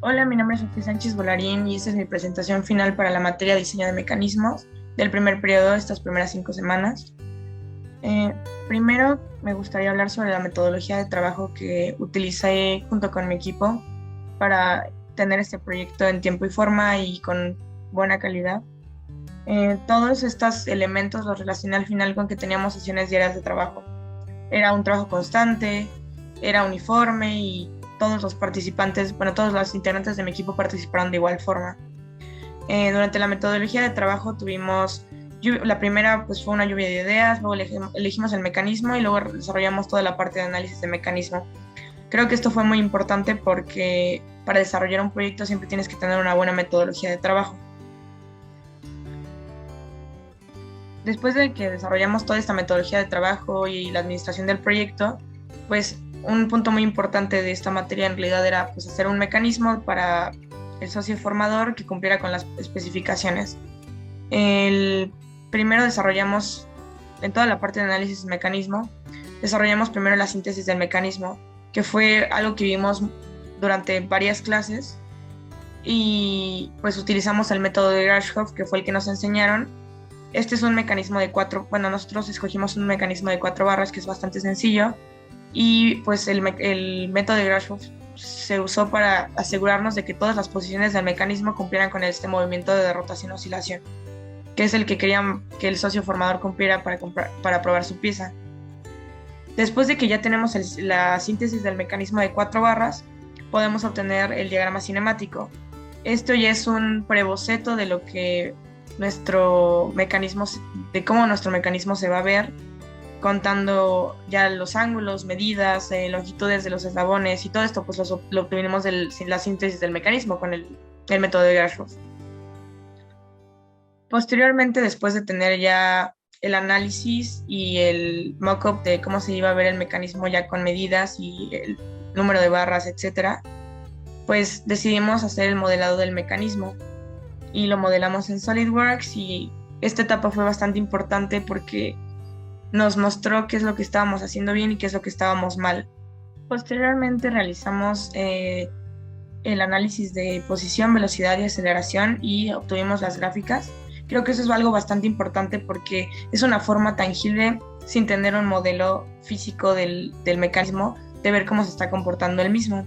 Hola, mi nombre es Sofía Sánchez Volarín y esta es mi presentación final para la materia Diseño de Mecanismos del primer periodo de estas primeras 5 semanas. Eh, Primero, me gustaría hablar sobre la metodología de trabajo que utilicé junto con mi equipo para tener este proyecto en tiempo y forma y con buena calidad. Todos estos elementos los relacioné al final con que teníamos sesiones diarias de trabajo. Era un trabajo constante, era uniforme y todos los participantes, bueno, todos los integrantes de mi equipo participaron de igual forma. Durante la metodología de trabajo tuvimos, la primera pues fue una lluvia de ideas, luego elegimos el mecanismo y luego desarrollamos toda la parte de análisis de mecanismo. Creo que esto fue muy importante porque para desarrollar un proyecto siempre tienes que tener una buena metodología de trabajo. Después de que desarrollamos toda esta metodología de trabajo y la administración del proyecto, pues un punto muy importante de esta materia en realidad era pues hacer un mecanismo para el socio formador que cumpliera con las especificaciones. El primero desarrollamos, en toda la parte de análisis de mecanismo, desarrollamos primero la síntesis del mecanismo, que fue algo que vimos durante varias clases y pues utilizamos el método de Grashof, que fue el que nos enseñaron. Este es un mecanismo de bueno, nosotros escogimos un mecanismo de 4 barras que es bastante sencillo y pues el método de Grashof se usó para asegurarnos de que todas las posiciones del mecanismo cumplieran con este movimiento de rotación-oscilación, que es el que querían que el socio formador cumpliera para probar su pieza. Después de que ya tenemos la síntesis del mecanismo de 4 barras, podemos obtener el diagrama cinemático. Esto ya es un preboceto de lo que nuestro mecanismo, de cómo nuestro mecanismo se va a ver, contando ya los ángulos, medidas, longitudes de los eslabones y todo esto pues lo obtuvimos de la síntesis del mecanismo con el método de Grashof. Posteriormente, después de tener ya el análisis y el mock-up de cómo se iba a ver el mecanismo ya con medidas y el número de barras, etcétera, pues decidimos hacer el modelado del mecanismo y lo modelamos en SolidWorks y esta etapa fue bastante importante porque nos mostró qué es lo que estábamos haciendo bien y qué es lo que estábamos mal. Posteriormente realizamos el análisis de posición, velocidad y aceleración y obtuvimos las gráficas. Creo que eso es algo bastante importante porque es una forma tangible, sin tener un modelo físico del mecanismo, de ver cómo se está comportando el mismo.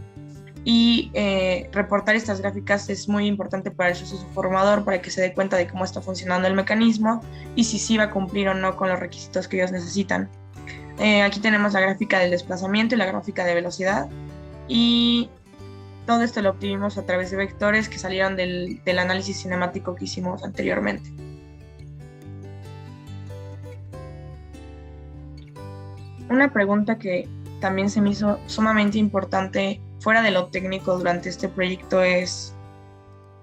Y reportar estas gráficas es muy importante para el socio formador, para que se dé cuenta de cómo está funcionando el mecanismo y si sí va a cumplir o no con los requisitos que ellos necesitan. Aquí tenemos la gráfica del desplazamiento y la gráfica de velocidad y todo esto lo obtuvimos a través de vectores que salieron del análisis cinemático que hicimos anteriormente. Una pregunta que también se me hizo sumamente importante fuera de lo técnico durante este proyecto es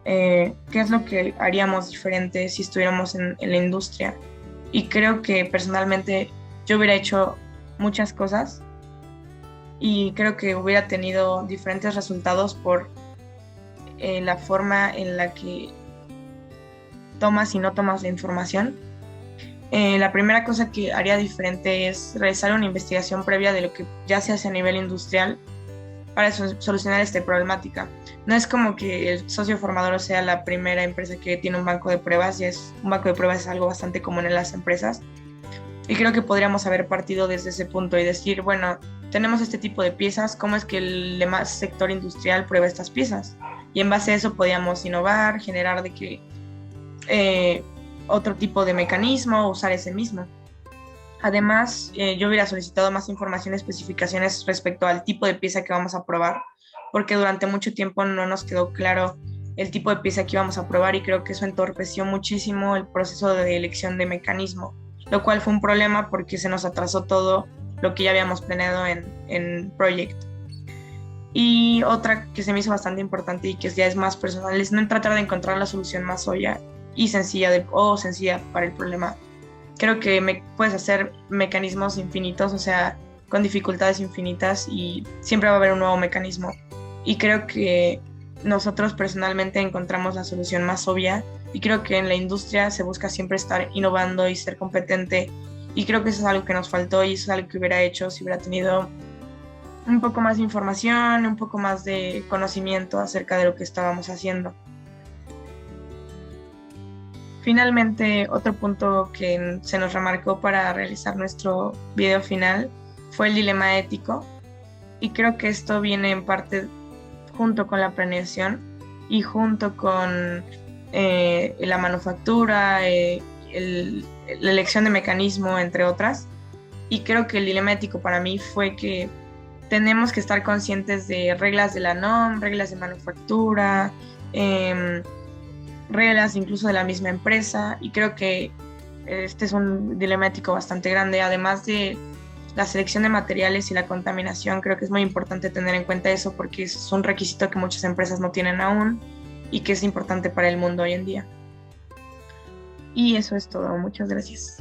qué es lo que haríamos diferente si estuviéramos en la industria. Y creo que personalmente yo hubiera hecho muchas cosas y creo que hubiera tenido diferentes resultados por la forma en la que tomas y no tomas la información. La primera cosa que haría diferente es realizar una investigación previa de lo que ya se hace a nivel industrial para solucionar esta problemática. No es como que el socio formador sea la primera empresa que tiene un banco de pruebas, un banco de pruebas es algo bastante común en las empresas. Y creo que podríamos haber partido desde ese punto y decir, bueno, tenemos este tipo de piezas, ¿cómo es que el demás sector industrial prueba estas piezas? Y en base a eso podíamos innovar, generar de que otro tipo de mecanismo, usar ese mismo. Además, yo hubiera solicitado más información y especificaciones respecto al tipo de pieza que vamos a probar, porque durante mucho tiempo no nos quedó claro el tipo de pieza que íbamos a probar y creo que eso entorpeció muchísimo el proceso de elección de mecanismo, lo cual fue un problema porque se nos atrasó todo lo que ya habíamos planeado en Project. Y otra que se me hizo bastante importante y que ya es más personal es no tratar de encontrar la solución más obvia y sencilla sencilla para el problema. Creo que puedes hacer mecanismos infinitos, o sea, con dificultades infinitas y siempre va a haber un nuevo mecanismo. Y creo que nosotros personalmente encontramos la solución más obvia y creo que en la industria se busca siempre estar innovando y ser competente y creo que eso es algo que nos faltó y eso es algo que hubiera hecho si hubiera tenido un poco más de información, un poco más de conocimiento acerca de lo que estábamos haciendo. Finalmente, otro punto que se nos remarcó para realizar nuestro video final fue el dilema ético, y creo que esto viene en parte junto con la planeación y junto con la manufactura, la elección de mecanismo, entre otras. Y creo que el dilema ético para mí fue que tenemos que estar conscientes de reglas de la NOM, reglas de manufactura, reglas incluso de la misma empresa, y creo que este es un dilema ético bastante grande. Además de la selección de materiales y la contaminación, creo que es muy importante tener en cuenta eso, porque es un requisito que muchas empresas no tienen aún y que es importante para el mundo hoy en día. Y eso es todo. Muchas gracias.